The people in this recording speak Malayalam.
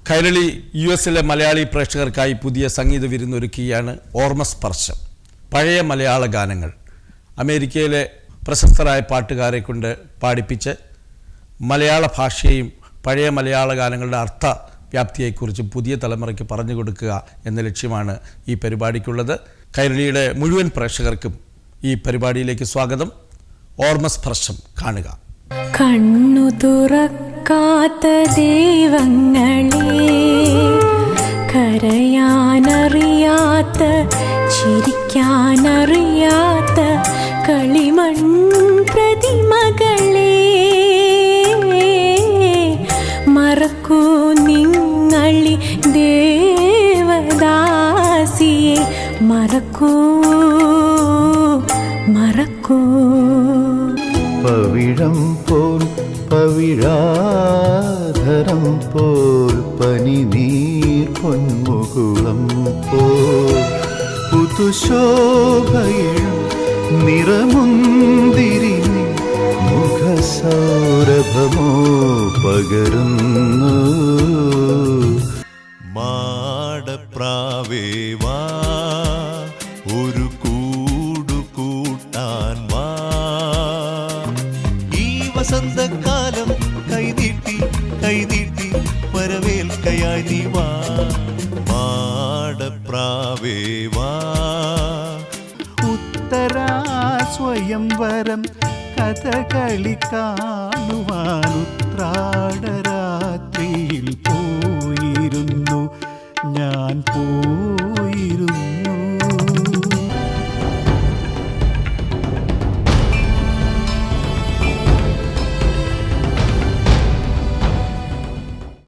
കൈരളി US-ലെ മലയാളി പ്രേക്ഷകർക്കായി പുതിയ സംഗീത വിരുന്നൊരുക്കുകയാണ് ഓർമ്മസ്പർശം. പഴയ മലയാള ഗാനങ്ങൾ അമേരിക്കയിലെ പ്രശസ്തരായ പാട്ടുകാരെ കൊണ്ട് പാടിപ്പിച്ച് മലയാള ഭാഷയെയും പഴയ മലയാള ഗാനങ്ങളുടെ അർത്ഥ വ്യാപ്തിയെക്കുറിച്ച് പുതിയ തലമുറയ്ക്ക് പറഞ്ഞു കൊടുക്കുക എന്ന ലക്ഷ്യമാണ് ഈ പരിപാടിക്കുള്ളത്. കൈരളിയുടെ മുഴുവൻ പ്രേക്ഷകർക്കും ഈ പരിപാടിയിലേക്ക് സ്വാഗതം. ഓർമ്മസ്പർശം കാണുക. കണ്ണു തുറക്കാത്ത ദൈവങ്ങളെ, കരയാനറിയാത്ത ചിരിക്കാനറിയാത്ത കളിമൺ പ്രതിമകളെ, മറക്കൂ നിങ്ങളി ദേവദാസിയെ, മറക്കൂ മറക്കൂ. പവിഴം പോൽ പവിഴാധരം പോൽ പനിനീർ പൊന്മുകുളം പോൽ പുതുശോഭയും നിറമുന്തിരി മുഖസൗരഭമോ പകരുന്നു. മാടപ്രാവേ വാ, ഒരു കൂടു കൂട്ടാൻ വാ, ഈ വസന്തകാലം കൈനീട്ടി കൈനീട്ടി വരവേൽക്കയായി നീ വാ. മാടപ്രാവേ വാ. ഉത്തരാ സ്വയംവരം കഥകളി കാണുവാൻ ഉത്രാടരാത്രിയിൽ പോയിരുന്നു ഞാൻ പോയിരുന്നു.